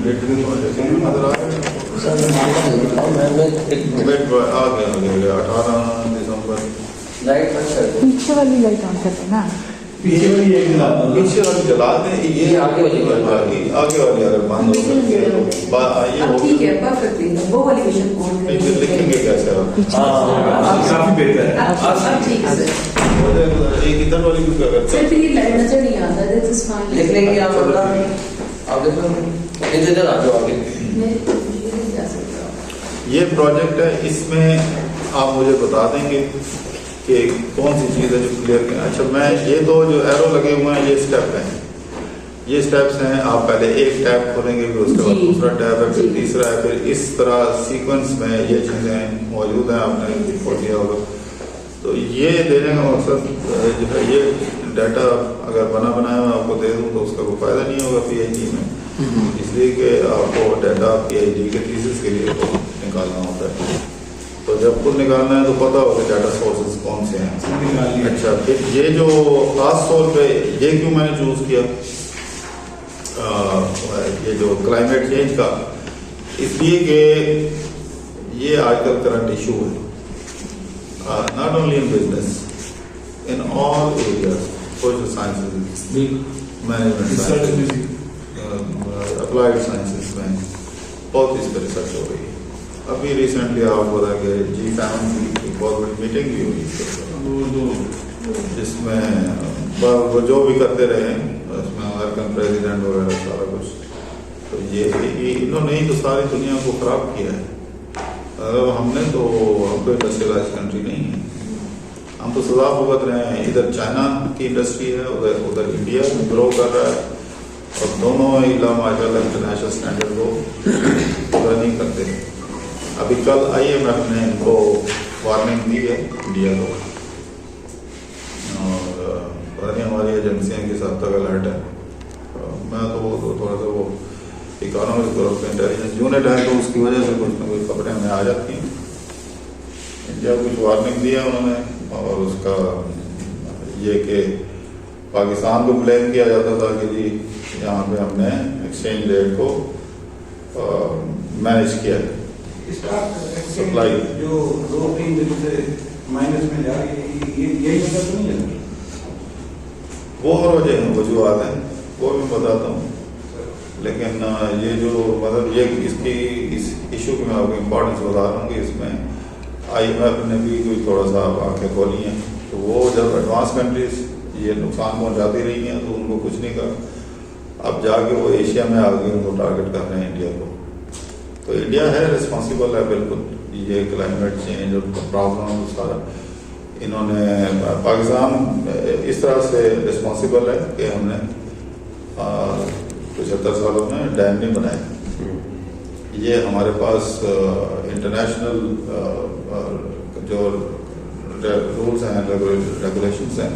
नजर आ रहा है 18 दिसंबर लाइट बंद कर दो। पीछे वाली लाइट ऑन कर देना। पीछे वाली जला दें, ये आगे वाली अगर बंद हो सकती है तो ये अब ठीक है, परफेक्टली वो वाली विजन ऑन फिर लिखेंगे कैसे आप? काफी बेहतर है। अब ठीक है सर। एक इधर वाली भी क्या करते सिर्फ ये लाइट नजर नहीं आता, दैट इज फाइन। लिख लेंगे आप अपना। आप देखो इधर आ जाओ आगे। मैं ये जा सकता हूँ। ये प्रोजेक्ट है, इसमें आप मुझे बता देंगे कि कौन सी चीज़ है जो क्लियर करें। अच्छा, मैं ये दो जो एरो लगे हुए हैं ये स्टेप हैं, ये स्टेप्स हैं। आप पहले एक टैब खोलेंगे, फिर उसके बाद दूसरा टैब है, फिर तीसरा है, फिर इस तरह सीक्वेंस में ये चीज़ें मौजूद हैं। आपने खोल दिया होगा तो ये देने का मकसद जो है, ये डाटा अगर बना बनाया मैं आपको दे दूँ तो उसका कोई फ़ायदा नहीं होगा PhD में, इसलिए कि आपको डाटा PhD के थीसिस के लिए तो निकालना होता है। तो जब खुद निकालना है तो पता होगा डाटा सोर्सेज कौन से हैं। अच्छा, फिर ये जो खास तौर पे ये क्यों मैंने चूज़ किया, ये जो क्लाइमेट चेंज का, इसलिए कि ये आजकल करंट इशू है, not only in business, in all areas, social sciences, management sciences, applied sciences में बहुत इस पर रिसर्च हो रही है। अभी रिसेंटली आपको पता है कि G7 की बहुत बड़ी मीटिंग भी हुई, जिसमें वो जो भी करते रहे उसमें अमेरिकन प्रेसिडेंट वगैरह सारा कुछ, तो ये इन्होंने ही तो सारी दुनिया को खराब किया है। अगर हमने तो, हम तो इंडस्ट्रियलाइज कंट्री नहीं है, हम तो सजा भुगत रहे हैं। इधर चाइना की इंडस्ट्री है, उधर इंडिया ग्रो कर रहा है, और दोनों इला माशाल्लाह इंटरनेशनल स्टैंडर्ड को पूरा नहीं करते। अभी कल IMF ने इनको वार्निंग दी है इंडिया को, और पता नहीं हमारी एजेंसियाँ किस हद तक अलर्ट है। मैं तो वो थोड़ा सा वो इकोनॉमिक ग्रोथ इंटेलिजेंस यूनिट है, तो उसकी वजह से कुछ ना कुछ खबरें हमें आ जाती हैं। इंडिया को कुछ वार्निंग दिया उन्होंने, और उसका ये कि पाकिस्तान को ब्लेम किया जाता था कि जी यहाँ पे हमने एक्सचेंज रेट को मैनेज किया है, सप्लाई जो 2-3 दिन से माइनस में जा रही है, यही वजह तो नहीं है? वो और वजह हैं, वजूहत हैं, वो भी बताता हूँ। लेकिन ये जो मतलब ये इसकी इस इशू की मैं आपको इम्पोर्टेंस बता रहा हूँ कि इसमें IMF ने भी कोई थोड़ा सा आंखें खोली हैं। तो वो जब एडवांस कंट्रीज ये नुकसान पहुँचाती रही हैं तो उनको कुछ नहीं कहा। अब जाके वो एशिया में आगे उनको टारगेट कर रहे हैं इंडिया को। तो इंडिया है रिस्पॉन्सिबल है बिल्कुल, ये क्लाइमेट चेंज और प्रॉब्लम सारा इन्होंने, पाकिस्तान इस तरह से रिस्पॉन्सिबल है कि हमने 75 सालों में डैम नहीं बनाए। ये हमारे पास इंटरनेशनल जो रूल्स हैं, रेगुलेशंस हैं,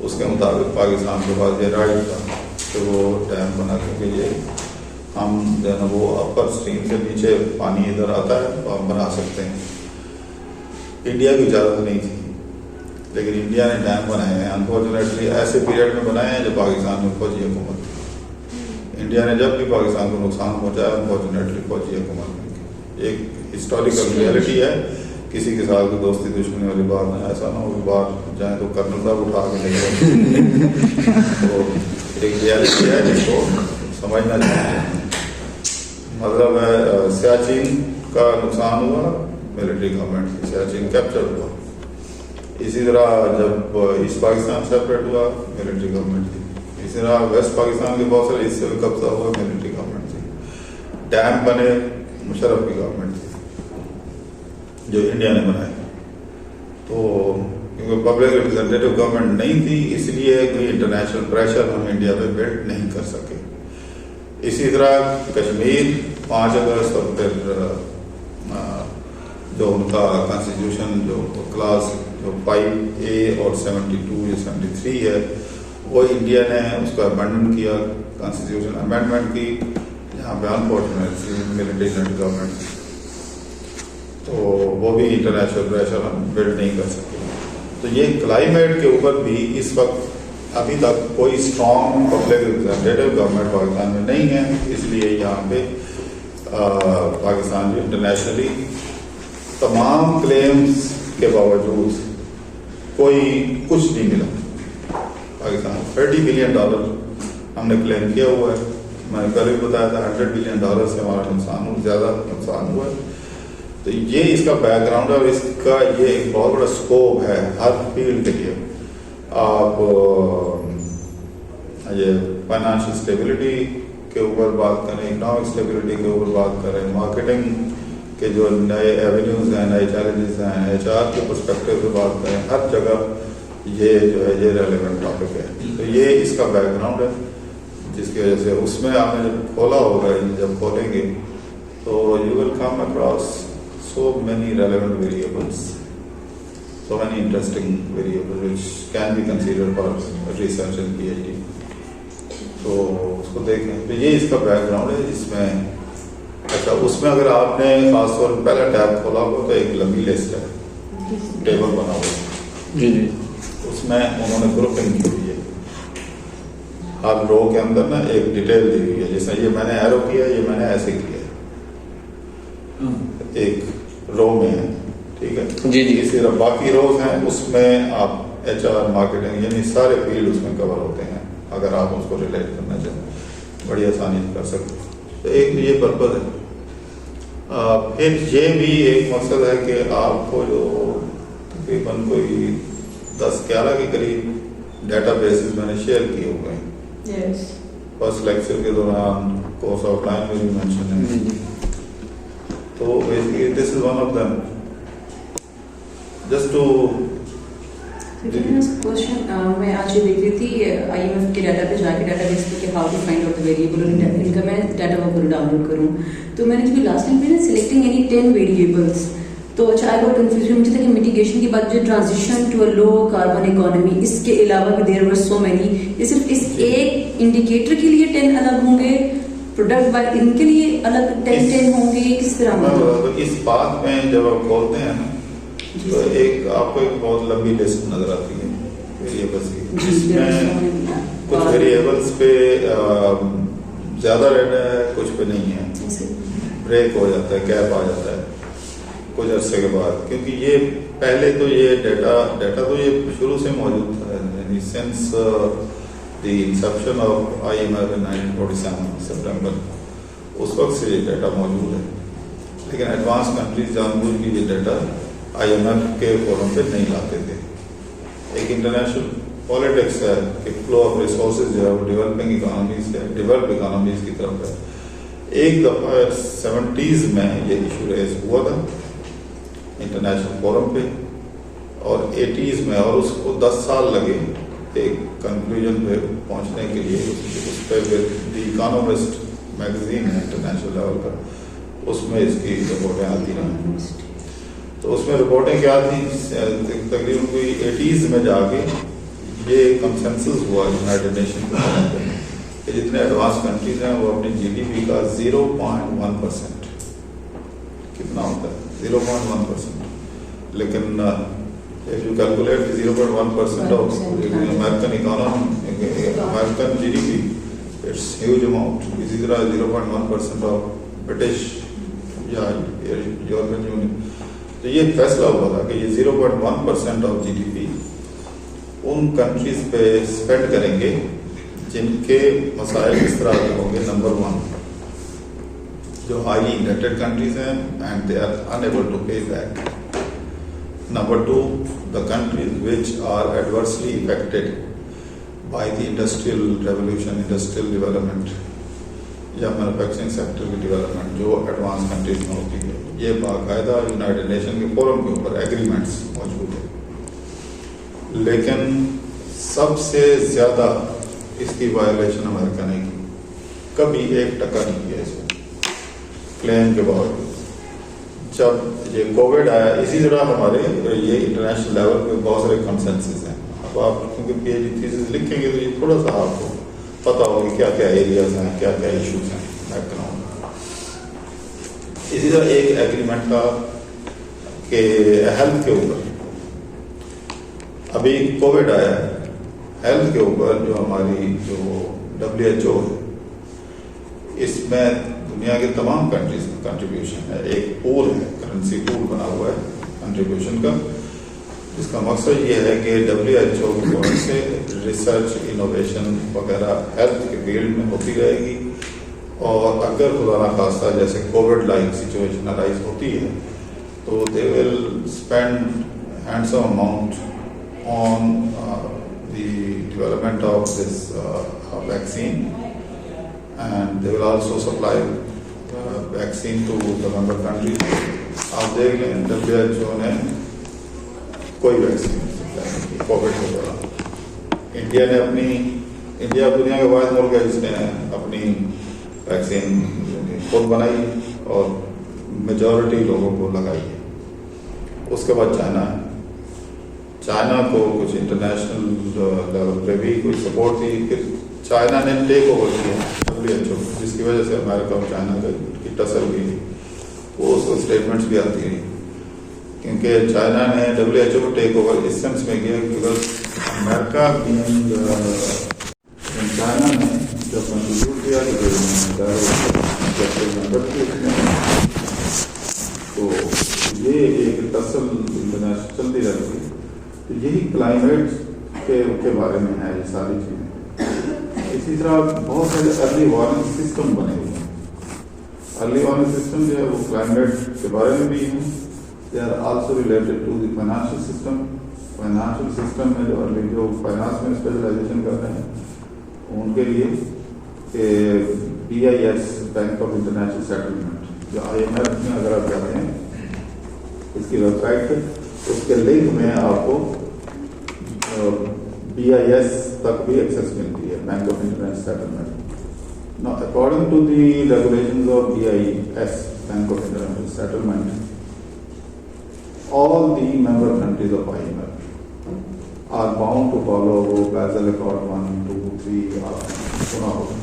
उसके मुताबिक पाकिस्तान के पास ये राइट था कि वो डैम बना, क्योंकि ये हम जो है वो अपर स्ट्रीम से नीचे पानी इधर आता है तो हम बना सकते हैं। इंडिया की इजाज़त नहीं थी, लेकिन इंडिया ने डैम बनाए हैं। अनफॉर्चुनेटली ऐसे पीरियड में बनाए हैं जब पाकिस्तान में फौजी हुकूमत थी। इंडिया ने जब भी पाकिस्तान को नुकसान पहुँचाया अनफॉर्चुनेटली फौजी हुकूमत ने। एक हिस्टोरिकल रियलिटी है, किसी के साथ कोई दोस्ती दुश्मनी वाली बात नहीं, ऐसा ना हो कि बाहर जाए तो कर्नल साहब उठा के ले जाए। तो एक रियलिटी है जिसको समझना चाहिए। मतलब सियाचिन का नुकसान हुआ मिलिट्री गवर्नमेंट की, सियाचिन कैप्चर हुआ। इसी तरह जब ईस्ट पाकिस्तान सेपरेट हुआ मिलिट्री गवर्नमेंट की। इसी तरह वेस्ट पाकिस्तान के बहुत सारे हिस्से में कब्जा हुआ मिलिट्री गवर्नमेंट थी। डैम बने मुशर्रफ की गवर्नमेंट थी जो इंडिया ने बनाए। तो क्योंकि पब्लिक रिप्रेजेंटेटिव गवर्नमेंट नहीं थी, इसलिए कोई इंटरनेशनल प्रेशर हम इंडिया पे बिल्ड नहीं कर सके। इसी तरह कश्मीर 5 अगस्त और फिर जो उनका कॉन्स्टिट्यूशन जो क्लास जो 5A और 72 या 73 है, वो इंडिया ने उसको अमेंडमेंट किया, कॉन्स्टिट्यूशन अमेंडमेंट की, जहाँ पे अनफॉर्चुनेटली मिलिट्री गवर्नमेंट, तो वो भी इंटरनेशनल प्रेशर हम बिल्ड नहीं कर सके। तो ये क्लाइमेट के ऊपर भी इस वक्त अभी तक कोई strong public representative government Pakistan में नहीं है, इसलिए यहाँ पे पाकिस्तान इंटरनेशनली तमाम क्लेम्स के बावजूद कोई कुछ नहीं मिला। पाकिस्तान $30 बिलियन हमने क्लेम किया हुआ है। मैंने पहले भी बताया था $100 बिलियन से हमारा नुकसान ज़्यादा नुकसान हुआ है। तो ये इसका बैकग्राउंड है और इसका ये एक बहुत बड़ा स्कोप है हर फील्ड के लिए। आप ये फाइनेंशियल स्टेबिलिटी के ऊपर बात करें, इकोनॉमिक स्टेबिलिटी के ऊपर बात करें, मार्केटिंग के जो नए एवेन्यूज हैं, नए चैलेंजेस हैं, HR के पर्सपेक्टिव से बात करें, हर जगह ये जो है ये रेलेवेंट टॉपिक है। तो ये इसका बैकग्राउंड है, जिसकी वजह से उसमें आपने जब खोला होगा, जब खोलेंगे तो you will come across so many relevant variables, so many interesting variables which can be considered for research and PhD. तो उसको देखें। तो ये इसका बैकग्राउंड है। इसमें अच्छा, उसमें अगर आपने खासतौर पर पहला टैब खोला हो तो एक लंबी लिस्ट है, टेबल बना हुआ है जी जी, उसमें उन्होंने ग्रुपिंग की हुई है। हर रो के अंदर ना एक डिटेल दी हुई है, जैसे ये मैंने एरो किया, ये मैंने ऐसे किया, एक रो में है, ठीक है जी जी। इसी तरह बाकी रोज हैं, उसमें आप HR मार्केटिंग यानी सारे फील्ड उसमें कवर होते हैं। अगर आप उसको रिलेट करना चाहें बड़ी आसानी से कर सकते हैं। तो एक ये पर्पज है। फिर ये भी एक मकसद है कि आपको जो तकरीबन कोई 10-11 के करीब डाटा बेसिस मैंने शेयर किए हुए हैं। Yes. फर्स्ट लेक्चर के दौरान कोर्स ऑफलाइन में भी मेंशन है। तो basically this is one of them, just two question मैं आज ये देख रही थी IMF के डाटा पे जाके डाटाबेस पे कि how to find out the variable और इनका मैं डाटा वो डाउनलोड करूं। तो मैंने जो लास्ट टाइम पे ना सिलेक्टिंग एनी 10 वेरिएबल्स, तो अच्छा आई गॉट कंफ्यूजन। मुझे था कि मिटिगेशन के बाद जो transition to a low carbon economy, इसके अलावा भी देयर वर सो मेनी, ये सिर्फ इस एक इंडिकेटर के लिए 10 अलग होंगे, प्रोडक्ट बाय इनके लिए अलग 10 होंगे, किस तरह तो इस बात में जब आप खोलते हैं ना तो एक आपको एक बहुत लंबी लिस्ट नजर आती है वेरिएबल्स की, जिसमें कुछ वेरिएबल्स पे ज्यादा रहना है, कुछ पे नहीं है, ब्रेक हो जाता है, गैप आ जाता है कुछ अर्से के बाद। क्योंकि ये पहले तो ये डाटा तो ये शुरू से मौजूद था, since the Inception of IMF in 1947 सितंबर, उस वक्त से ये डाटा मौजूद है। लेकिन एडवांस कंट्रीज जानबूझ के ये डाटा IMF के फोरम पे नहीं लाते थे। एक इंटरनेशनल पॉलिटिक्स है कि फ्लो ऑफ रिसोर्सेज जो है वो डेवलपिंग इकोनॉमीज से डेवलप्ड इकोनॉमीज की तरफ है। एक दफ़ा 70s में ये इशू रेज हुआ था इंटरनेशनल फोरम पे, और 80s में, और उसको 10 साल लगे एक कंक्लूजन पे पहुंचने के लिए। उस पर फिर द इकोनॉमिस्ट मैगजीन है इंटरनेशनल लेवल का, उसमें इसकी रिपोर्टें आती रही। तो उसमें रिपोर्टें क्या थी, तकरीबन कोई 80s में जाके ये कंसेंसस हुआ यूनाइटेड नेशन के कि जितने एडवांस कंट्रीज हैं वो अपनी GDP का 0.1% कितना होता है, 0.1%। लेकिन if you calculate 0.1% of American economy, American GDP, it's huge amount. इसी तरह 0.1% of British या यूरोपियन यूनियन। तो ये फैसला हुआ था कि ये 0.1% ऑफ GDP उन कंट्रीज पे स्पेंड करेंगे जिनके मसाइल इस तरह के होंगे। नंबर 1, जो हाईली इंडेटेड कंट्रीज हैं and they are unable to pay back. Number 2, the countries which are adversely affected by the industrial revolution, industrial development या मैन्युफैक्चरिंग सेक्टर की डेवलपमेंट जो एडवांस कंट्रीज में होती है। ये बाकायदा यूनाइटेड नेशन के फोरम के ऊपर एग्रीमेंट्स मौजूद है। लेकिन सबसे ज़्यादा इसकी वायलेशन अमेरिका ने की, कभी 1% नहीं किया इसमें क्लेम के बावजूद। जब ये कोविड आया, इसी तरह हमारे ये इंटरनेशनल लेवल पे बहुत सारे कंसेंसस हैं। अब आप क्योंकि PhD थीसिस लिखेंगे तो ये थोड़ा सा आपको पता होगा क्या क्या एरियाज हैं, क्या क्या इश्यूज हैं बैकग्राउंड। इसी तरह एक एग्रीमेंट था कि हेल्थ के ऊपर, अभी कोविड आया, हेल्थ के ऊपर जो हमारी जो WHO है, इसमें दुनिया के तमाम कंट्रीज का कंट्रीब्यूशन है। एक पूल है, करेंसी पूल बना हुआ है कंट्रीब्यूशन का, जिसका मकसद ये है कि WHO की तरफ से रिसर्च, इनोवेशन वगैरह हेल्थ के फील्ड में होती रहेगी, और अगर खुदा ना खास्ता जैसे कोविड लाइक सिचुएशन अराइज होती है तो they will spend handsome amount on the development of this vaccine, and they will also supply vaccine to the member countries. आप देख लें WHO ने कोई वैक्सीन सप्लाई नहीं की कोविड के दौरान। इंडिया दुनिया के वाहिद मुल्क है जिसने अपनी वैक्सीन खुद बनाई और मेजॉरिटी लोगों को लगाई है। उसके बाद चाइना है। चाइना को कुछ इंटरनेशनल लेवल पे भी कुछ सपोर्ट थी, फिर चाइना ने टेक ओवर किया WHO, जिसकी वजह से अमेरिका और चाइना की टसल हुई, वो उसको स्टेटमेंट्स भी आती रही, क्योंकि चाइना ने WHO को टेक ओवर इस सेंस में किया बिकॉज अमेरिका चाइना ने जब कंट्रीब्यूट किया तो ये एक टसल इंटरनेशनल चलती रहती है। तो यही क्लाइमेट के बारे में है ये सारी चीज़ें। इसी तरह बहुत सारे अर्ली वार्निंग सिस्टम बने हुए हैं। अर्ली वार्निंग सिस्टम जो है वो क्लाइमेट के बारे में भी हैं। They are also related to the financial system. Financial system में जो अर्ली जो फाइनेंस में स्पेशलाइजेशन कर रहे हैं उनके लिए BIS bank of international settlement जो IMF में अगर आप जाते हैं इसकी वेबसाइट पे, उसके लिंक में आपको BIS तक भी एक्सेस मिलती है, bank of international settlement. Now, according to the regulations of BIS, Bank of International Settlement, all the member countries of IMF are bound to follow Basel Accord 1, 2, 3 सुना होगा।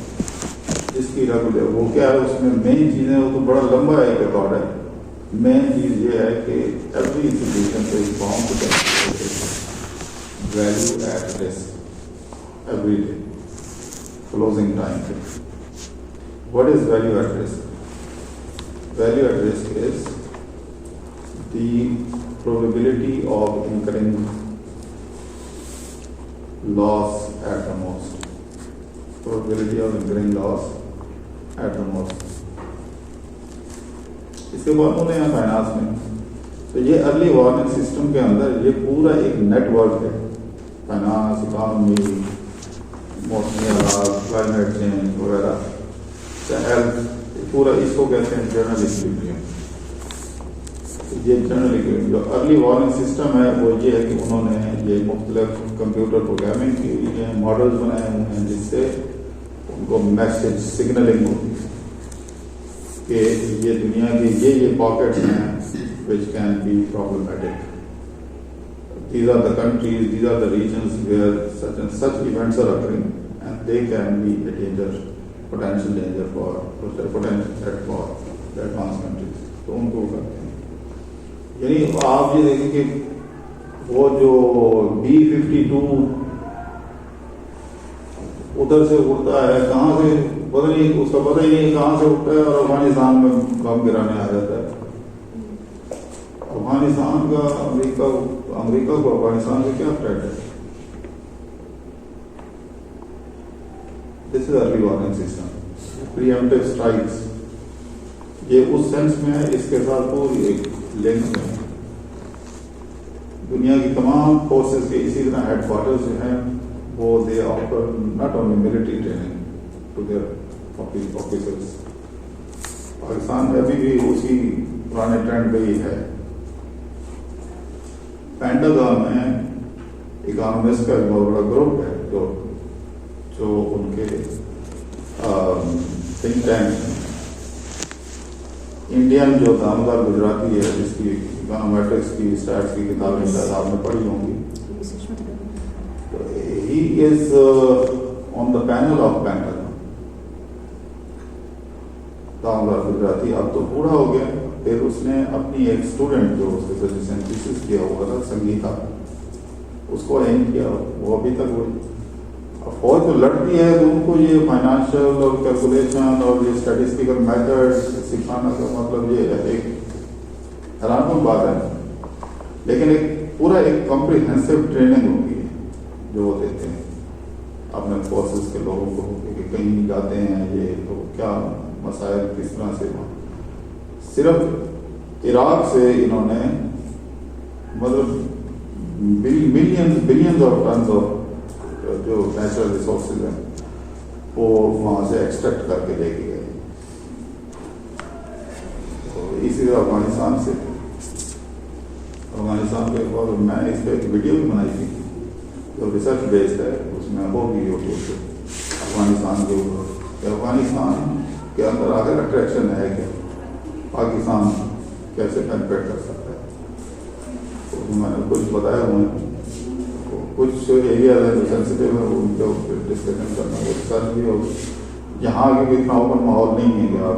जिसकी रेगुलर वो क्या है, उसमें मेन चीजें, वो तो बड़ा लंबा एक रिकॉर्ड है। मेन चीज ये है कि every institution is bound to value at risk every day, closing time. What is value at risk? Value at risk is the probability of incurring loss at the most. Probability of incurring loss at the most. इसके बाद उन्हें यहाँ finance में, तो ये early warning system के अंदर ये पूरा एक नेटवर्क है, फाइनेंस, इकोनॉमी, मौसमी हालात, क्लाइमेट चेंज वगैरह, हेल्थ, पूरा इसको कहते हैं जनरल इक्विलिब्रियम। ये जनरल इक्विलिब्रियम जो अर्ली वार्निंग सिस्टम है वो ये है कि उन्होंने ये मुख्तलिफ कंप्यूटर प्रोग्रामिंग की हुई है, मॉडल्स बनाए हुए हैं जिससे उनको मैसेज सिग्नलिंग होती है कि ये दुनिया के ये पॉकेट्स हैं which can be problematic. These are the countries, these are the regions where such and such events are occurring, and they can be a danger, potential danger for potential threat for the advanced countries. तो उनको करते हैं। यानी आप ये देखें कि वो जो B-52 उधर से उड़ता है, कहाँ से पता नहीं, उसका पता ही नहीं कहाँ से उड़ता है और अफगानिस्तान में बम गिराने आ जाता है। अफगानिस्तान का अमेरिका को अफगानिस्तान से क्या थ्रेट है? This is early warning system, pre-emptive strikes. ये उस सेंस में है, इसके साथ पूरी एक लिंक है। दुनिया की तमाम फोर्सेस के इसी तरह हेडक्वार्टर्स जो हैं वो they offer not only military training to their officers. Pakistan में अभी भी उसी पुराने ट्रेंड पे ही है। पेंटागन में इकोनॉमिस्ट का एक बहुत बड़ा ग्रुप है जो उनके थिंक टैंक इंडियन जो दामोदर गुजराती है, जिसकी इकोनॉमेट्रिक्स की स्टैट्स की किताबें शायद आपने पढ़ी होंगी, तो he is on the panel of pentagon. Damodar Gujarati अब तो बूढ़ा हो गया, फिर उसने अपनी एक स्टूडेंट जो उसके सजेशन थीसिस किया हुआ था संगीता, उसको एम किया, वो अभी तक वो फौज तो लड़ती है तो उनको ये फाइनेंशियल और कैलकुलेशन और ये स्टैटिस्टिकल मेथड सिखाना का मतलब ये है, एक हैरानकुन बात है, लेकिन एक पूरा एक कॉम्प्रिहेंसिव ट्रेनिंग होती है जो वो देते हैं अपने फोर्सेस के लोगों को कि कहीं जाते हैं ये तो क्या मसाइल किस तरह से। सिर्फ इराक से इन्होंने मतलब बिलियंस ऑफ टन ऑफ जो नेचुरल रिसोर्सेज हैं वो वहाँ से एक्सट्रैक्ट करके लेके गए। तो इसी तरह अफगानिस्तान के बाद मैं इस पर एक वीडियो भी बनाई थी जो रिसर्च बेस्ड है, उसमें होगी यूट्यूब पे अफगानिस्तान के ऊपर कि अफगानिस्तान के अंदर आगे अट्रैक्शन है क्या, पाकिस्तान कैसे पेनिट्रेट कर सकता है। तो मैंने कुछ बताया हुए कुछ एरिया है जो सेंसिटिव है उनके ऊपर डिस्कशन करना वो रिसर्च भी हो। यहाँ भी इतना ओपन माहौल नहीं है कि आप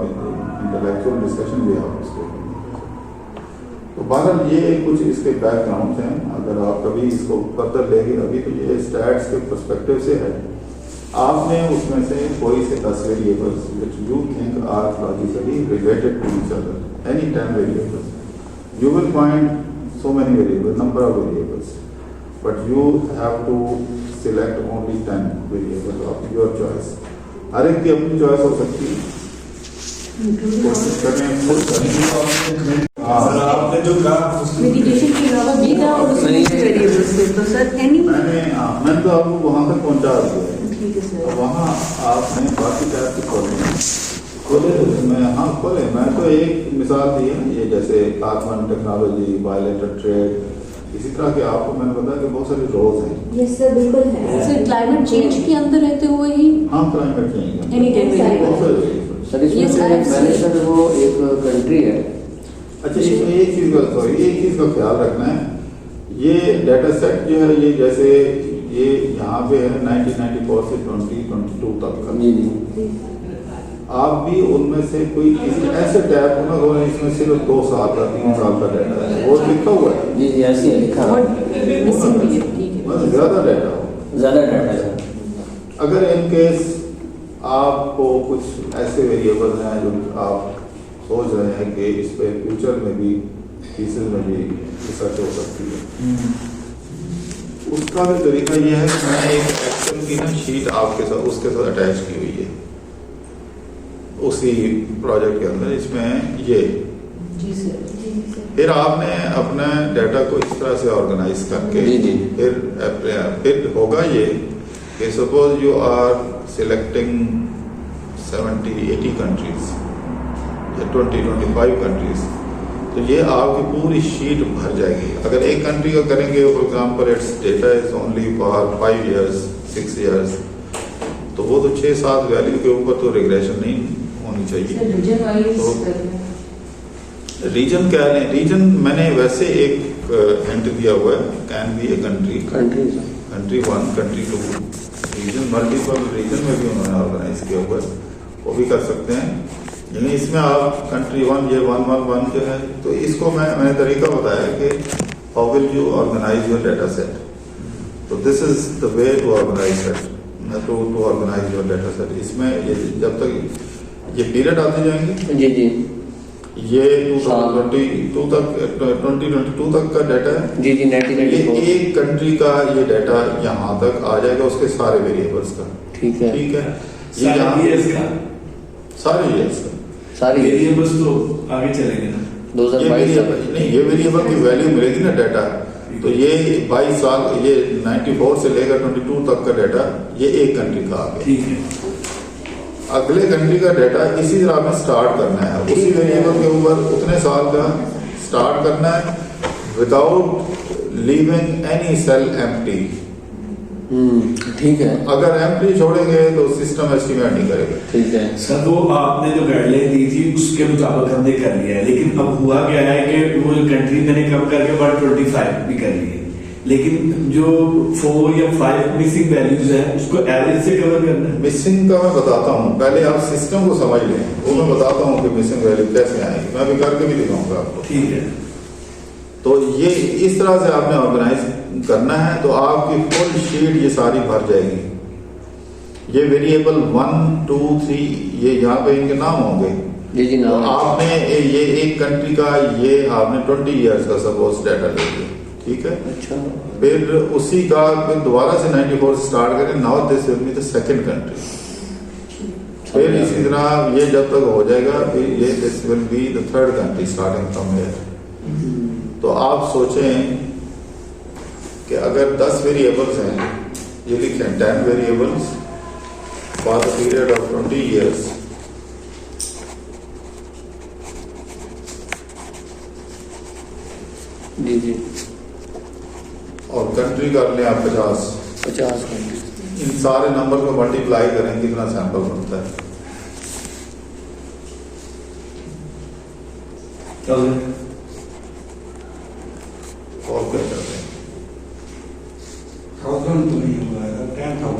इंटेलेक्चुअल डिस्कशन भी आप इसको। तो बहरहाल ये कुछ इसके बैकग्राउंड हैं, अगर आप कभी इसको फर्दर लेंगे अभी तो ये स्टैट्स के पर्सपेक्टिव से है। आपने उसमें से कोई से 10 variables which you think are logically related to each other, any 10 variables you will find so many variables, number of variables, but you have to select only 10 variables of your choice. हर एक की अपनी choice हो सकती है, कोशिश करें खुद करें। सर आपने जो कहा मेडिटेशन के अलावा भी था और उसमें वेरिएबल्स थे, तो सर एनी मैंने तो आपको वहाँ तक पहुँचा दिया। ठीक है सर। वहाँ आपने बाकी टाइप की खोले मैं हाँ खोले। मैं तो एक मिसाल दी है ये जैसे कार्बन टेक्नोलॉजी, बायोलेटरल ट्रेड, इसी तरह के आपको मैंने बताया कि बहुत सारे रोल्स हैं। यस सर बिल्कुल है सर। क्लाइमेट चेंज के अंदर रहते हुए ही हाँ क्लाइमेट चेंज एनी टाइम बहुत सारे। सर इसमें से मैंने सर वो एक कंट्री है। अच्छा इसमें एक चीज़ का ख्याल रखना है, ये डाटा सेट जो है ये जैसे ये यहाँ पे है 1994 से 2022 तक का। जी जी। आप भी उनमें से कोई किसी ऐसे टैब होना हो इसमें सिर्फ 2 साल का 3 साल का डाटा है वो लिखा हुआ है। जी जी ऐसी है लिखा है। मिसिंग भी है। ठीक है मतलब ज़्यादा डाटा हो, ज़्यादा डाटा है सर। अगर इन केस आपको कुछ ऐसे वेरिएबल हैं जो आप सोच रहे हैं कि इस पे फ्यूचर में भी थीसिस में भी रिसर्च हो सकती है, उसका भी तरीका ये है कि मैंने एक एक्सेल की ना शीट आपके साथ उसके साथ अटैच की हुई है उसी प्रोजेक्ट के अंदर। इसमें ये जी सर। फिर आपने अपने डाटा को इस तरह से ऑर्गेनाइज करके जी जी। फिर होगा ये कि suppose you are selecting 70-80 countries या 20-25 कंट्रीज, तो ये आपकी पूरी शीट भर जाएगी। अगर एक कंट्री का करेंगे for example it's data is only for 5 years 6 years, तो वो तो 6-7 वैल्यू के ऊपर तो रिग्रेशन नहीं होनी चाहिए। सर रीजन वाइज रीजन क्या है? रीजन मैंने वैसे एक हिंट दिया हुआ है, can be a country 1 country 2 region, multiple region में भी उन्होंने ऑर्गेनाइज किया हुआ है, वो भी कर सकते हैं। यानी इसमें आप कंट्री 1 ये 111 जो है, तो इसको मैंने तरीका बताया कि how will you organise your data set. तो this is the way to organise set to organise your data set. इसमें ये जब तक ये पीरियड आते जाएंगे जी जी ये 2022 तक का डाटा है। जी जी 1994 ये एक कंट्री का ये डाटा यहाँ तक आ जाएगा उसके सारे वेरिएबल्स का। ठीक है ठीक है, ये सारे यहाँ years का सारे years का सारी वेरिएबल्स तो आगे चलेंगे ना। ये 2022 वेरिएबल नहीं, ये वेरिएबल की वैल्यू मिलेगी ना डाटा, तो ये 22 साल ये 94 से लेकर 22 तक का डाटा ये एक कंट्री का आ गया। ठीक है, अगले कंट्री का डाटा इसी तरह में स्टार्ट करना है, उसी वेरिएबल के ऊपर उतने साल का स्टार्ट करना है without leaving any cell empty. ठीक है अगर एम्प्टी छोड़ेंगे तो सिस्टम एस्टिमेट नहीं करेगा। ठीक है सर वो आपने जो गाइडलाइन दी थी उसके मुताबिक हमने कर लिया है, लेकिन अब हुआ क्या है कि वो कंट्री मैंने कम करके 125 भी कर ली है, लेकिन जो 4 या 5 मिसिंग वैल्यूज है उसको एवरेज से कवर करना है। मिसिंग का मैं बताता हूँ, पहले आप सिस्टम को समझ लें, वो मैं बताता हूँ कि मिसिंग वैल्यू कैसे आएगी, मैं भी करके भी दिखाऊंगा आपको। ठीक है, तो ये इस तरह से आपने ऑर्गेनाइज करना है, तो आपकी फुल शीट ये सारी भर जाएगी। ये वेरिएबल 1, 2, 3 ये यहाँ पे इनके नाम होंगे। जी जी तो नाम। आपने ये एक कंट्री का ये आपने 20 इयर्स का सपोज डाटा ले लिया, ठीक है। अच्छा फिर उसी का फिर दोबारा से 94 से स्टार्ट करें, now this will be the second country. फिर इसी तरह ये जब तक हो जाएगा फिर ये this will be the third country starting from here. तो आप सोचें कि अगर 10 वेरिएबल्स हैं, ये लिखें 10 variables for the period of 20 years, जी जी और कंट्री कर लें आप 50। 50 कंट्री। इन सारे नंबर को मल्टीप्लाई करें कितना सैंपल बनता है। और क्या करते हैं, 1000 तो नहीं हुआ है, 10,000।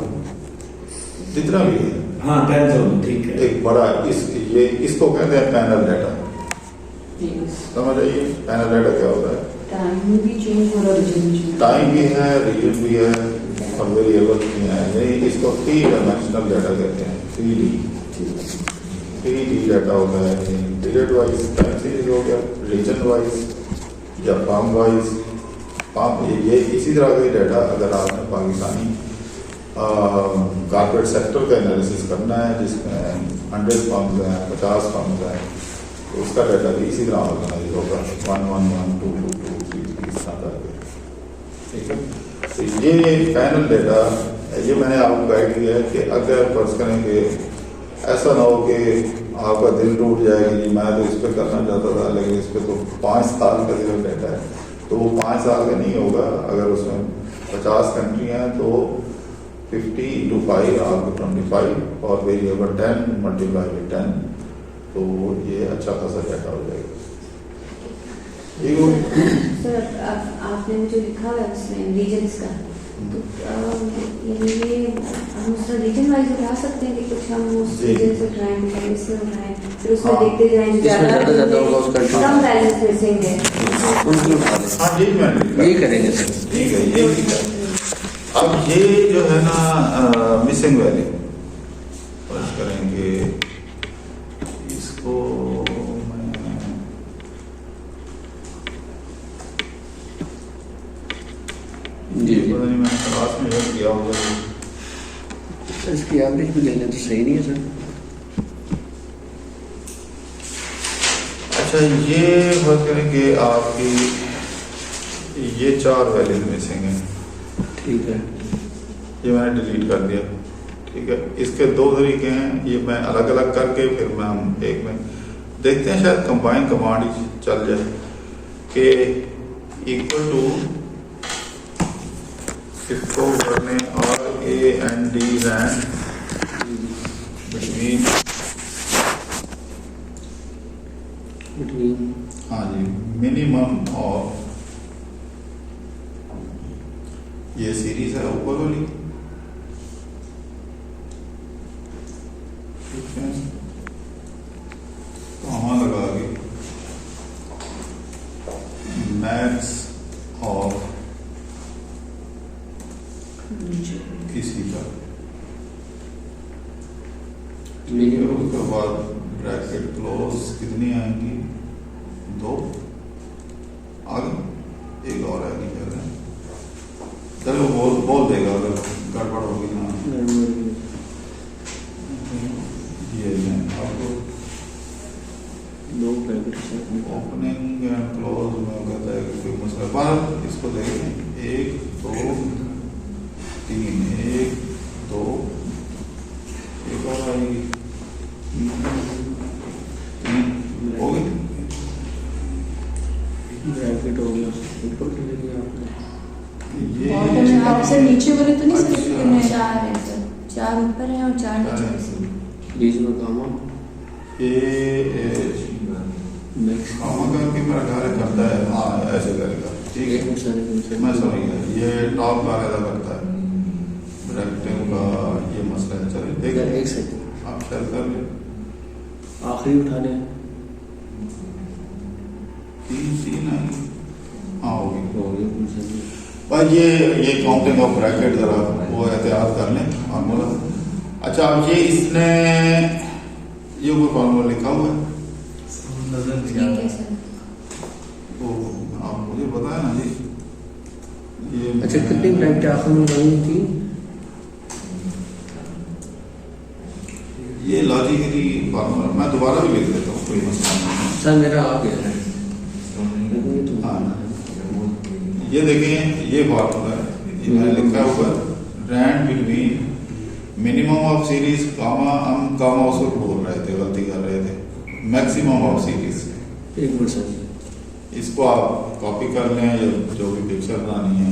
जितना भी है हाँ 10,000 ठीक है। एक बड़ा ये इसको कहते हैं पैनल डाटा। समझ आइए पैनल डाटा क्या होता है। टाइम भी चेंज हो रहा है, रीजन भी change। टाइम भी है, रीजन भी है और वेरिएबल भी है। यानी इसको 3 डायमेंशनल डाटा कहते हैं। 3D डाटा होता है। पीरियड वाइज टाइम सीरीज हो गया, रीजन वाइज या फार्म वाइज। फार्म ये इसी तरह का ही डाटा अगर आपने पाकिस्तानी कारपोरेट सेक्टर का एनालिसिस करना है जिसमें 100 फर्म्स हैं, 50 फर्म्स हैं, तो उसका डाटा भी इसी तरह ऑर्गेनाइज होगा 1, 1, 1, 2, 2, 2, 3 इस तरह करके, ठीक है। तो ये पैनल डाटा ये मैंने आपको गाइड किया है कि अगर फर्ज करें कि ऐसा ना हो कि आपका दिल टूट जाए कि मैं तो इस पर करना चाहता था लेकिन इस पर तो 5 साल का सिर्फ डाटा है, तो वो 5 साल का नहीं होगा। अगर उसमें 50 कंट्री हैं तो 50 × 5 आपको 25 और वेरिएबल 10 × 10, तो ये अच्छा खासा डाटा हो जाएगा। ठीक हो सर आपने मुझे लिखा है उसमें रीजन्स का, तो ये हम उसका रीजन वाइज उठा सकते हैं कि कुछ हम उस जी। रीजन से उठाएं, कुछ हम इससे उठाएं, फिर उसमें हाँ। देखते जाएं जिसमें ज़्यादा होगा उसका कम बैलेंस मिसिंग है। उनकी उठा दें। हाँ यही मैंने लिखा। यही करेंगे सर। ठीक है ये ठीक है। अब ये जो है ना मिसिंग वैल्यू फर्ज करेंगे इसको मैं जी जी पता नहीं मैंने क्लास में याद किया होगा। सर इसकी एवरेज भी ले लें तो सही नहीं है सर। अच्छा ये फर्ज करेंगे आपकी ये 4 वैल्यूज मिसिंग है, ठीक है ये मैंने डिलीट कर दिया, ठीक है। इसके 2 तरीके हैं, ये मैं अलग अलग करके फिर मैं हम एक में देखते हैं, शायद कंबाइन कमांड ही चल जाए कि इक्वल टू इसको करने RAND बिटवीन, हाँ जी, मिनिमम ऑफ ये सीरीज है ऊपर वाली, ठीक है। तो वहां लगा के मैक्स ऑफ किसी का, ठीक है। उसके बाद ब्रैकेट क्लोज कितनी आएंगी 2, आगे एक और आएगी जगह, चलो बोल देगा अगर गड़बड़ होगी ना। ये मैं आपको दो ब्रैकेट ओपनिंग एंड क्लोज में कहता है कि कोई मसला, पर इसको देखें 1, 2, 3, 1, 2 एक और आएगी 3 हो गई। ब्रैकेट हो गया ऊपर के लिए आपने बॉटम में आपसे नीचे वाले तो नहीं अच्छा। सिलेक्ट करने हैं? 4 है सर, 4 ऊपर है और 4 नीचे है। बीच में कामा नेक्स्ट कामा करके मेरा घर करता है, हाँ ऐसे करेगा, ठीक है। मैं समझ गया, ये टॉप का अलग करता है, ब्रैकेटिंग का ये मसला है। चलिए एक देखिए सेकंड आप शेयर कर ले। आखिरी उठाने 3 आएगी, हाँ होगी। हो गया भाई ये काउंटिंग ऑफ ब्रैकेट जरा वो एहतियात कर लें और बोला अच्छा, अब ये इसने ये ऊपर फॉर्मूला लिखा हुआ है, नजर ठीक है सर। तो आप मुझे बताया ना जी। ये अच्छा, कितनी ब्राइट आपने बनाई थी? ये लॉजिकली फॉर्मूला मैं दोबारा भी लिख देता हूँ, कोई मसला नहीं है। सर मेरा आ गया है। हाँ, ये देखें, ये फॉर्मूला है, ये मैंने लिखा हुआ rand between minimum of series comma, हम कामा उसको बोल रहे थे, गलती कर रहे थे, मैक्सिमम ऑफ सीरीज। 1%। इसको आप कॉपी कर लें या जो भी पिक्चर बनानी है,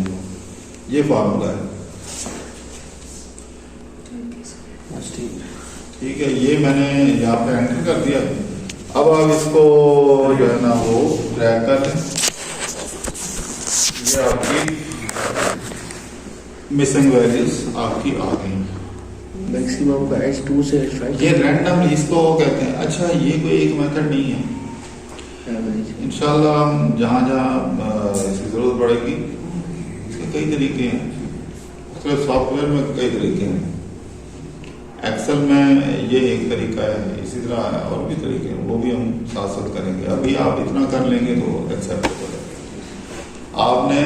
ये फॉर्मूला है। बस ठीक है। ठीक है, ये मैंने यहाँ पे एंटर कर दिया। अब आप इसको जो है ना वो ड्रैग कर लें, ये आपकी मिसिंग वैल्यूज आपकी आ गई। मैक्सिमम का H2 से H5 ये रैंडम इसको कहते हैं। अच्छा, ये कोई एक मेथड नहीं है, एवरेज। इंशाल्लाह हम जहाँ जहाँ इसकी जरूरत पड़ेगी, इसके कई तरीके हैं, सिर्फ सॉफ्टवेयर में कई तरीके हैं। एक्सेल में ये एक तरीका है, इसी तरह और भी तरीके हैं, वो भी हम साथ साथ करेंगे। अभी आप इतना कर लेंगे तो एक्सेप्टेबल है। आपने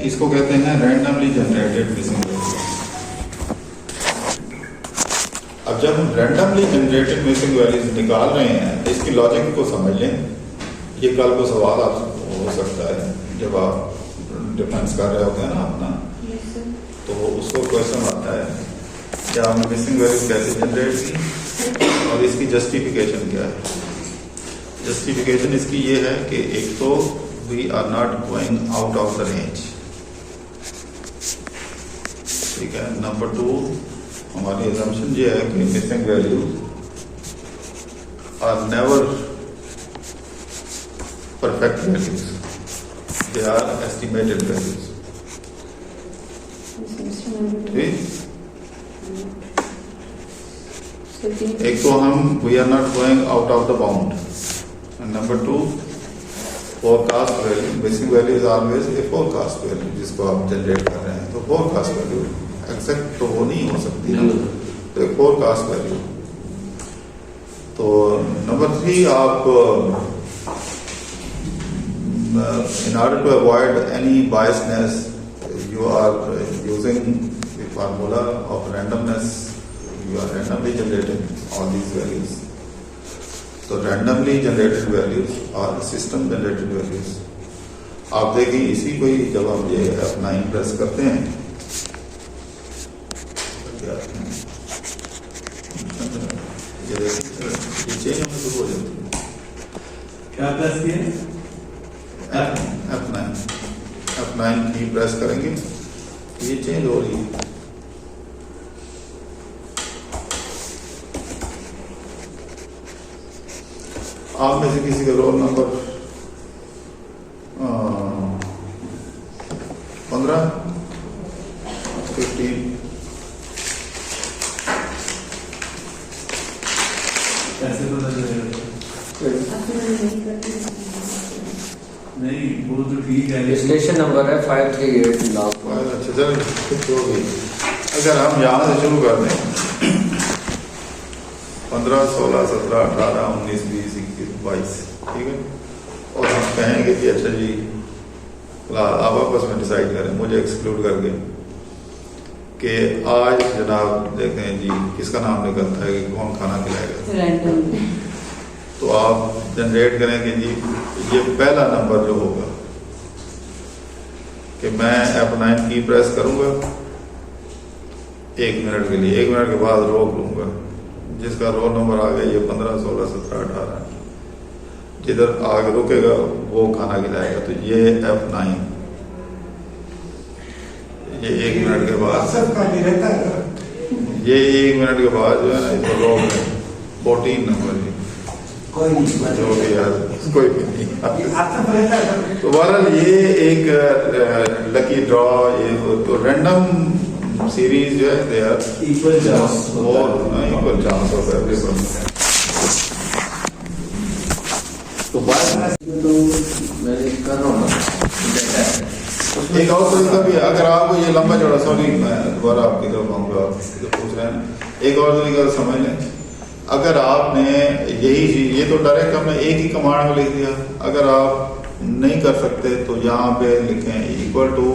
इसको कहते हैं रैंडमली जनरेटेड मिसिंग वैल्यूज। अब जब हम रैंडमली जनरेटेड मिसिंग वैल्यूज निकाल रहे हैं, इसकी लॉजिक को समझ लें। ये कल को सवाल आपसे हो सकता है जब आप डिफेंस कर रहे होते हैं ना अपना, यस सर। तो उसको क्वेश्चन आता है क्या हमने मिसिंग वैल्यूज कैसे जनरेट की और इसकी जस्टिफिकेशन क्या है। जस्टिफिकेशन इसकी ये है कि एक तो we are not going out of the range, ठीक है। नंबर 2, हमारी assumption ये है कि missing values are never perfect values, they are estimated values. ठीक, एक तो हम we are not going out of the bound, and number 2 forecast value. Missing value is always a forecast value जिसको आप जनरेट कर रहे हैं। तो फोरकास्ट वैल्यू एक्सेप्ट तो वो नहीं हो सकती ना, तो एक फोरकास्ट वैल्यू। तो नंबर 3, आप in order to avoid any biasness, you are using the formula of randomness. You are randomly generating all these values. So randomly generated values are system generated values. आप देखें इसी को ही जब हम ये F9 press करते हैं, ये देखिए ये चेंज होना शुरू हो जाती है। क्या प्लस किए? F9 की प्रेस करेंगे, ये चेंज हो रही है। आप में से किसी का रोल नंबर 15, 15 कैसे पता चलेगा? नहीं, वो तो ठीक है, रजिस्ट्रेशन नंबर है 538 लाख। अच्छा चलो कुछ हो गई। अगर हम यहाँ से शुरू कर दें 15, 16, 17, 18, 19, 20, 21, 22, ठीक है, और हम कहेंगे कि अच्छा जी आप आपस में डिसाइड करें, मुझे एक्सक्लूड करके कि आज जनाब देखते हैं जी किसका नाम निकलता है कि कौन खाना खिलाएगा। रैंडम। तो आप जनरेट करेंगे जी ये पहला नंबर जो होगा कि मैं F9 की प्रेस करूंगा 1 मिनट के लिए, 1 मिनट के बाद रोक लूंगा। जिसका रोल नंबर आ गया ये 15, 16, 17, 18, जिधर आगे रुकेगा वो खाना खिलाएगा। तो ये F9, ये 1 मिनट के बाद, ये 1 मिनट के बाद जो है ना इसको रोक 14 नंबर कोई नहीं, जो भी यार कोई भी नहीं। तो बहरहाल ये एक लकी ड्रॉ, ये तो रैंडम सीरीज जो है they are equal chance equal chance of everyone. तो बात तो मैं कर रहा हूँ ना, एक और तरीका भी है, अगर आपको ये लंबा चौड़ा, सॉरी मैं दोबारा आपकी तरफ आऊँगा, आप पूछ रहे हैं, एक और तरीका समझ लें। अगर आपने यही चीज, ये तो डायरेक्ट हमने एक ही कमांड में लिख दिया, अगर आप नहीं कर सकते तो यहाँ पे लिखें equal to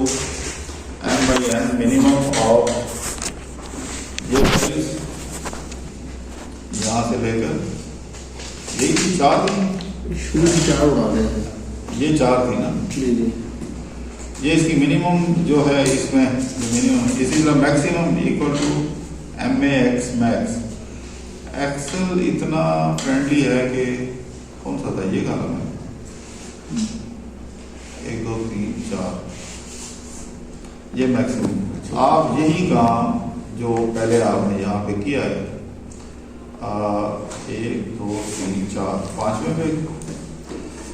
m/n minimum of ये चीज यहाँ से लेकर यही 4 थी, शुरू से 4 उड़ा रहे हैं। ये 4 थी ना, जी जी। ये इसकी मिनिमम जो है, इसमें जो मिनिमम, इसी तरह maximum equal to MAX max. Excel इतना फ्रेंडली है कि कौन सा था ये कॉलम है, 1 2 3 4, ये मैक्सिमम। आप यही काम जो पहले आपने यहाँ पे किया है, 1 2 3 4 5वें पे,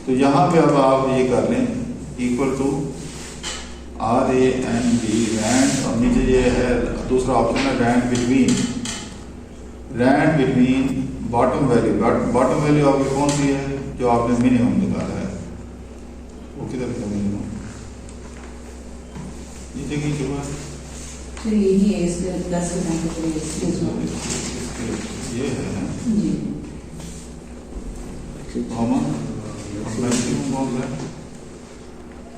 तो यहाँ पे अब आप ये कर लें इक्वल टू RAND रैंड, और नीचे ये है दूसरा ऑप्शन है rand between bottom value. Bottom value आपकी कौन सी है, जो आपने मिनिमम निकाला है, वो किधर का मिनिमम, नीचे की जो है तो यही है, इसलिए 10 के टाइम पे ये है जी। मैक्सिमम कौन सा है,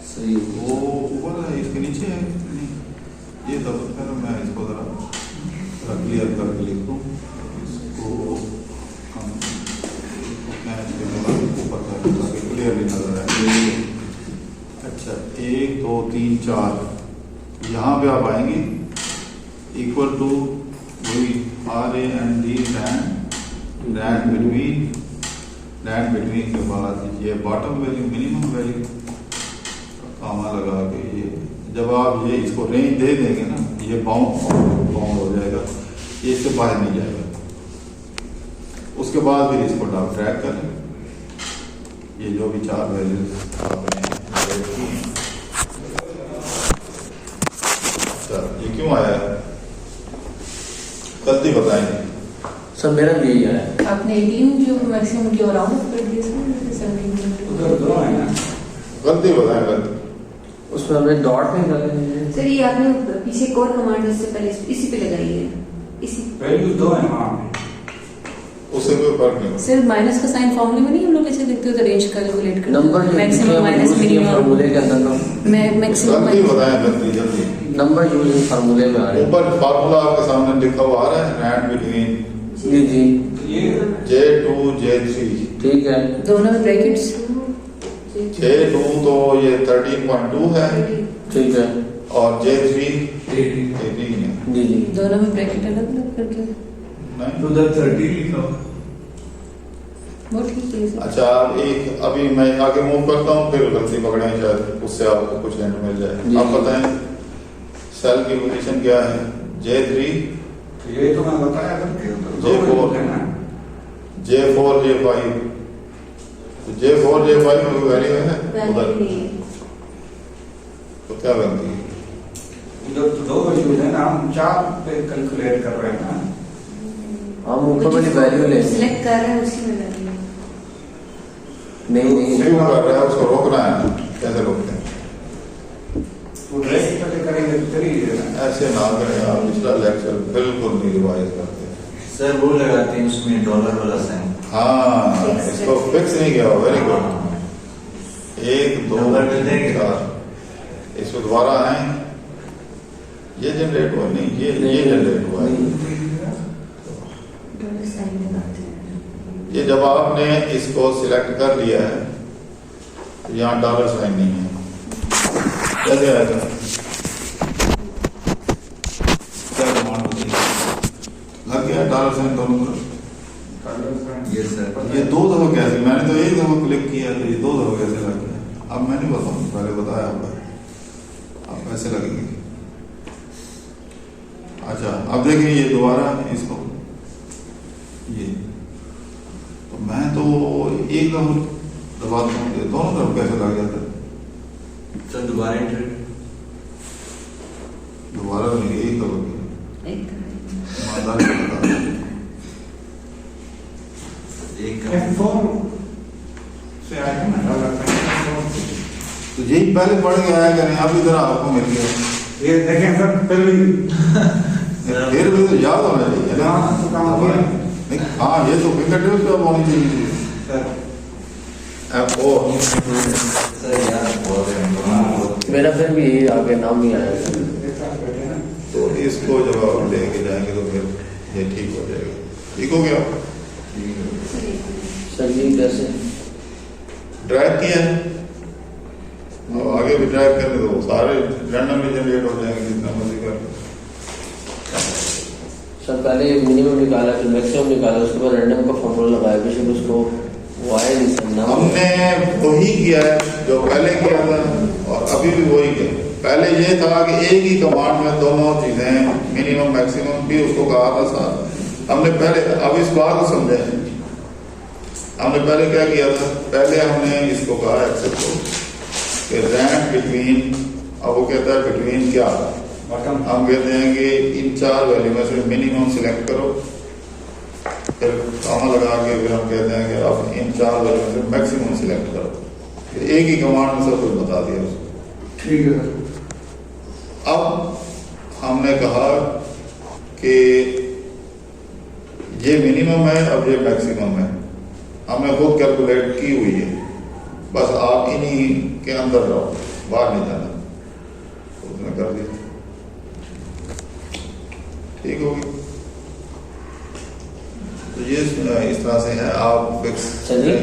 सही। वो ऊपर है, इसके नीचे है नहीं? ये तब पहले मैं इसको जरा क्लियर करके लिख दूँ, इसको हम ऊपर ताकि क्लियरली नजर आए। अच्छा 1 2 3 4, यहाँ पे आप आएंगे इक्वल टू वही RAND रैंड बिटवीन के बाद ये बॉटम वैल्यू मिनिमम वैल्यू कामा लगा के, ये जब आप ये इसको रेंज दे देंगे ना, ये बाउंड हो जाएगा, ये इससे बाहर नहीं जाएगा। उसके बाद फिर इसको आप ट्रैक करें, ये जो भी 4 वैल्यूज आपने सेट की हैं। अच्छा ये क्यों आया है, गलती बताएंगे। सर मेरा भी यही है। आपने 18 जो मैक्सिमम जो राउंड ऑफ कर दिया उधर दो है ना, गलती बताएं, गलती उसमें हमने डॉट नहीं डाले। सर ये आपने पीछे कोर कमांड इससे पहले इसी पे लगाई है, इसी वैल्यूज 2 है वहाँ पे। उससे कोई फर्क नहीं। सिर्फ माइनस का साइन फॉर्मूले में नहीं हम लोग ऐसे लिखते होते, रेंज कैलकुलेट करते नंबर जो मैक्सिमम माइनस मिनिमम, फार्मूले के अंदर ना, मैक्सिमम गलती बताएं, गलती जल्दी। नंबर यूज फार्मूले में आ रहे हैं। ऊपर फार्मूला आपके सामने लिखा हुआ आ रहा है, रैंड बिटवीन जी जी ये J2 J3, ठीक है। दोनों में ब्रैकेट्स, J2 तो ये 13.2 है ठीक है और J3 18 18 है। जी जी। दोनों में ब्रैकेट अलग अलग करके नहीं? तो उधर 30 लिखा हो। वो ठीक है। अच्छा अब एक अभी मैं आगे मूव करता हूँ, फिर गलती पकड़े शायद उससे आपको कुछ हिंट मिल जाए। जी। आप बताएं सेल की पोजीशन क्या है, J3 ये तो मैं बताया था कि दो J4 वैल्यूज है ना। J4 J5, तो J4 J5 में कोई वैल्यू है उधर, तो क्या बनती है? उधर तो 2 वैल्यूज है ना, हम 4 पे कैलकुलेट कर रहे हैं ना। हम ऊपर वाली वैल्यू ले सिलेक्ट कर रहे हैं उसी में वैल्यू नहीं क्यों कर रहे हैं, उसको रोकना है ना, कैसे रोकते हैं? वो डायरेक्ट पहले करेंगे तो चलिए ना। ऐसे ना करें आप, पिछला लेक्चर बिल्कुल नहीं रिवाइज करते। सर वो लगाते हैं उसमें डॉलर वाला साइन। हाँ इसको फिक्स नहीं किया, वेरी गुड। 1 2 नंबर मिल 3 जाएंगे। 4 इसमें दोबारा आए, ये जनरेट हुआ नहीं, ये जनरेट हुआ है। डॉलर साइन लगाते हैं। ये जब आपने इसको सिलेक्ट कर लिया है तो यहाँ डॉलर साइन नहीं है, कैसे आएगा? क्या कमांड होती है? लग गया डॉलर साइन दोनों तरफ। Yes sir. ये 2 दफा कैसे, मैंने तो 1 दफा क्लिक किया तो ये 2 दफा कैसे लग गया? अब मैं नहीं बताऊँ, पहले बताया होगा, अब कैसे लगेगी? अच्छा अब देखिए ये दोबारा इसको, ये तो मैं तो 1 दफा दबाता हूँ, ये दोनों तरफ कैसे लग जाता है? सर दोबारा एंटर। दोबारा नहीं, 1 दफा किया, एक ईमानदारी से बता रहा हूँ। एक F4 से आएगा ना डॉलर साइन। तो यही पहले पढ़ के आया करें, अब इधर आपको मिल गया। ये देखें सर, फिर भी फिर भी तो याद होना चाहिए ना। हाँ, तो काम किया। नहीं, हाँ ये तो फिंगर टिप्स पे अब होनी चाहिए थी। सर अब ओ सर यार बहुत है बहुत। मेरा फिर भी यही आगे नाम नहीं आया सर। एक साथ बैठे ना। तो इसको जब आप लेके जाएंगे तो फिर ये ठीक हो जाएगा। ठीक हो गया? सर ये कैसे? ड्राइव किया है, अब आगे भी ड्राइव करने दो, सारे रैंडमली जनरेट हो जाएंगे जितना मर्जी कर। सर पहले मिनिमम निकाला फिर मैक्सिमम निकाला, उसके बाद रैंडम का फॉर्मूला लगाया, बेशक उसको वो आया नहीं सर नाम। हमने वही किया है जो पहले किया था और अभी भी वही किया। पहले ये था कि एक ही कमांड में दोनों चीजें मिनिमम मैक्सिमम भी उसको कहा था साथ। हमने पहले, अब इस बात को समझे, हमने पहले क्या किया था, पहले हमने इसको कहा एक्सेप्ट कि रैंक बिटवीन, अब वो कहता है बिटवीन क्या, बॉटम हम कहते हैं कि इन चार वैल्यू में से मिनिमम सिलेक्ट करो, फिर कॉमा लगा के फिर हम कहते हैं कि अब इन चार वैल्यू में से मैक्सिमम सिलेक्ट करो। एक ही कमांड में सब कुछ बता दिया उसको। ठीक है सर। अब हमने कहा कि ये मिनिमम है, अब ये मैक्सिमम है, हमने खुद कैलकुलेट की हुई है, बस आप इन्हीं के अंदर रहो, बाहर नहीं जाना। उसने कर दिया, ठीक होगी। तो ये इस तरह से है। आप फिक्स, चलिए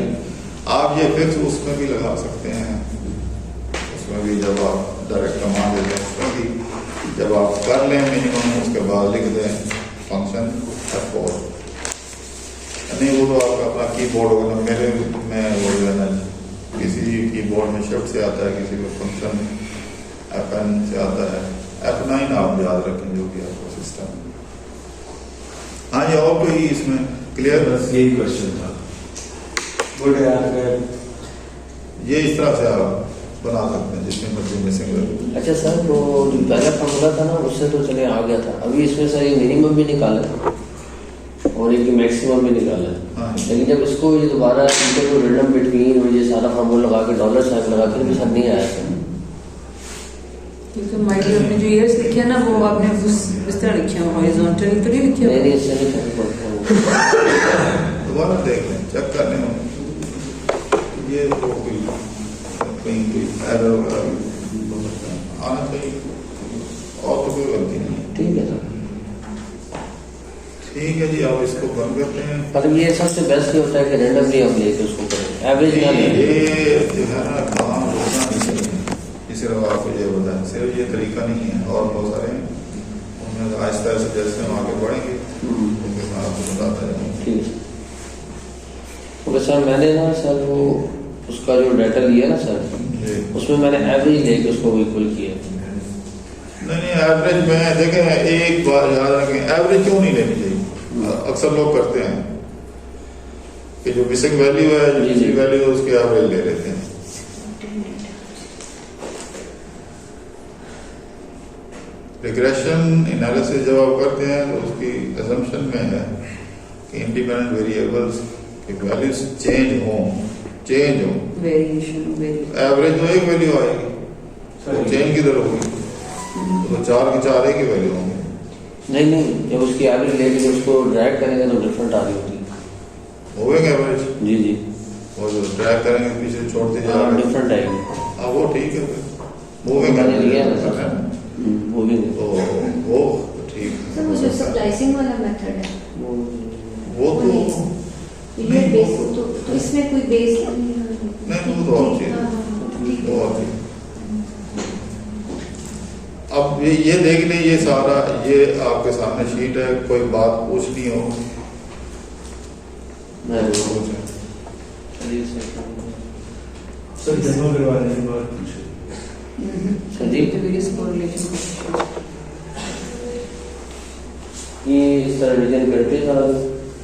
आप ये फिक्स उसमें भी लगा सकते हैं, उसमें भी जब आप डायरेक्ट कमांड देते हैं उसमें भी जब आप कर लें मिनिमम, उसके बाद लिख दें फंक्शन F4। नहीं वो तो आपका अपना कीबोर्ड होगा ना, मेरे में वो लेना, किसी कीबोर्ड में शिफ्ट से आता है, किसी में फंक्शन FN से आता है, F9 आप याद रखें जो भी आपका सिस्टम। हाँ ये और कोई इसमें क्लियर? बस यही क्वेश्चन था। गुड है यार। ये इस तरह से आप बना सकते हैं जिसमें मर्जी मिसिंग वैल्यू। अच्छा सर, तो जो पहला फॉर्मूला था ना उससे तो चले आ गया था, अभी इसमें सर ये मिनिमम भी निकाला है और एक मैक्सिमम भी निकाला है। हाँ। लेकिन जब इसको ये दोबारा रैंडम बिटवीन और ये सारा फॉर्मूला लगा के डॉलर साइन लगा के भी सर नहीं आया सर। क्योंकि माइकल अपने जो ईयर्स लिखे हैं ना वो आपने उस तरह लिखे हैं, हॉरिजॉन्टल तो नहीं लिखे नहीं हैं। नहीं इससे नहीं करना पड़ता। दोबारा देख लें, चेक कर लें, ये तो कोई कहीं कोई एरर आना चाहिए, और तो कोई गलती नहीं है। ठीक है सर। ठीक है जी, आप इसको बंद करते हैं। पर ये सबसे बेस्ट ये होता है कि रैंडमली हम लेके उसको करें, एवरेज ना लें। ये जो है ना काम रोकना नहीं चाहिए, सिर्फ आपको ये बताएं, सिर्फ ये तरीका नहीं है, और बहुत सारे हैं, उनमें आहिस्ता आहिस्ता जैसे हम आगे बढ़ेंगे उनके मैं आपको बताता जाऊँगा। ठीक है ओके सर। मैंने ना सर वो उसका जो डाटा लिया ना सर, जी उसमें मैंने एवरेज लेके उसको इक्वल किया। नहीं, एवरेज में देखें, एक बार याद रखें, एवरेज क्यों नहीं लेनी चाहिए। अक्सर लोग करते हैं कि जो मिसिंग वैल्यू है, जो जी, दूसरी जी। वैल्यू है, उसकी एवरेज ले लेते हैं। रिग्रेशन एनालिसिस जब आप करते हैं तो उसकी असम्पशन में है कि इंडिपेंडेंट वेरिएबल्स की वैल्यूज चेंज हो। वेरिएशन एवरेज तो एक वैल्यू आएगी, तो चेंज किधर होगी, तो चार की चार एक ही वैल्यू होंगी। नहीं नहीं, जब उसकी एवरेज लेके जब उसको ड्रैग करेंगे तो डिफरेंट आ रही होती है। होएंगे एवरेज, जी जी और जो ड्रैग करेंगे पीछे छोड़ते हाँ जाएंगे, डिफरेंट आएगी। हाँ वो ठीक है, फिर मूविंग मैंने लिया है ना है, वो भी तो वो ठीक सर वो जो स्लाइसिंग वाला मेथड है वो तो ये बेस तो इसमें कोई बेस नहीं, वो तो और चीज है, ठीक वो है। और चीज। अब ये देख लें, ये सारा ये आपके सामने शीट है, कोई बात पूछनी हो मैं तो पूछें। चलिए सर। सर डेमो करवाने के बाद पूछे। Sandeep various correlation. ये इस तरह रीजन करते हैं सर,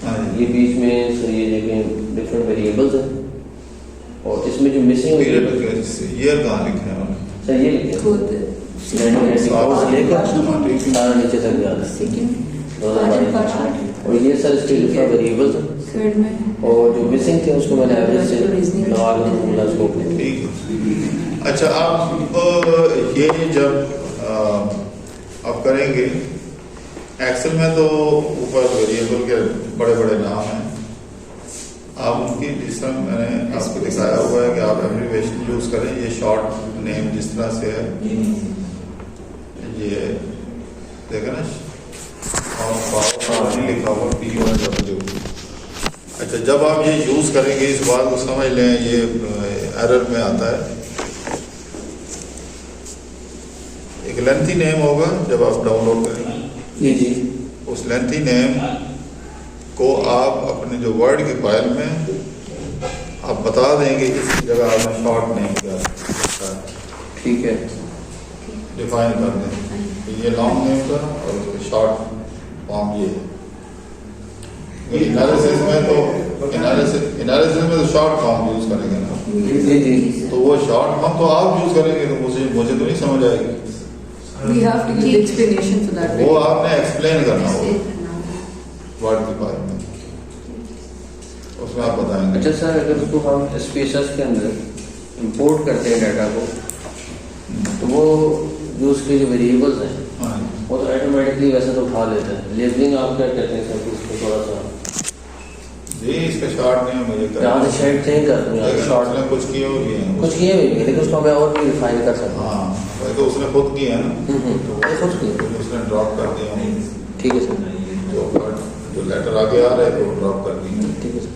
हाँ जी। ये बीच में सर ये देखें डिफरेंट वेरिएबल्स हैं और इसमें जो मिसिंग ईयर कहाँ लिखे हैं उन्होंने? सर ये लिखे खुद लेकर सारा नीचे तक जा रहा है। सेकंड 2022 और ये सर इसके डिफरेंट वेरिएबल्स हैं थर्ड में और जो मिसिंग थे उसको मैंने एवरेज से लगा के फॉर्मूला उसको ठीक है। अच्छा, आप ये जब आप करेंगे एक्सेल में तो ऊपर वेरिएबल के बड़े बड़े नाम हैं, आप उनकी जिस तरह मैंने आपको दिखाया हुआ है कि आप एब्रिविएशन यूज करें। ये शॉर्ट नेम जिस तरह से है, ये देखें ना, और नहीं लिखा हुआ POW। अच्छा, जब आप ये यूज करेंगे इस बात को समझ लें, ये एरर में आता है। एक लेंथी नेम होगा जब आप डाउनलोड करेंगे, जी जी, उस लेंथी नेम को आप अपने जो वर्ड की फाइल में आप बता देंगे इस जगह आपने शॉर्ट नेम क्या है, ठीक है, डिफाइन कर दें कि ये लॉन्ग नेम का और उसके शॉर्ट फॉर्म ये है। एनालिसिस में तो शॉर्ट फॉर्म यूज करेंगे ना, जी जी, तो वो शॉर्ट फॉर्म तो आप यूज करेंगे तो मुझे तो नहीं समझ आएगी। We have to give explanation for that. वो आपने एक्सप्लेन करना होगा वर्ड की फाइल में, उसमें आप बताएंगे। अच्छा सर, अगर उसको हम स्पेसेस के अंदर इंपोर्ट करते हैं डाटा को, तो वो जो उसके जो वेरिएबल्स हैं हाँ, वो तो ऑटोमेटिकली वैसे तो उठा लेते हैं। लेबलिंग आप क्या कहते हैं सर, उसको थोड़ा सा जी इसका शॉर्ट नहीं है मुझे यहाँ से शेड चेंज कर दूँ, लेकिन शॉर्ट उसने कुछ किए हुए हैं, कुछ किए भी नहीं, लेकिन उसको मैं और भी रिफाइन कर सकता हूँ। हाँ वही तो उसने खुद किए हैं ना, मैंने खुद किया, तो उसने ड्रॉप कर दिया होंगे। ठीक है सर, जो लेटर आगे आ रहे थे वो ड्रॉप कर दिए। ठीक है सर,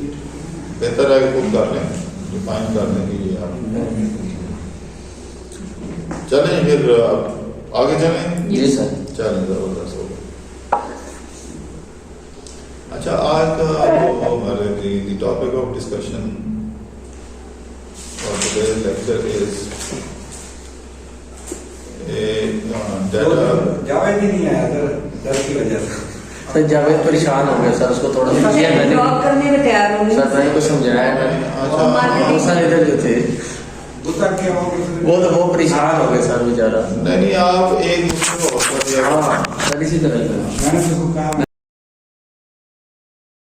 बेहतर है कि खुद कर लें, डिफाइन कर लें कि ये आप चलें। फिर अब आगे चलें। जी सर, चलें, जबरदस्त हो गया। अच्छा, आज का जो हमारे द टॉपिक ऑफ डिस्कशन और today's lecture is data। Javed ही नहीं आया दर की वजह से। सर जावेद परेशान हो गया सर, उसको थोड़ा सा किया मैंने, ड्रॉप करने में तैयार होंगे सर मैंने कुछ समझाया मैंने, अच्छा, वो सर इधर जो थे दूसरा क्या हो वो तो वो परेशान हो गए सर बेचारा। नहीं आप एक दूसरे को हौसला दिया करो। हाँ सर, इसी तरह का मैंने उसको कहा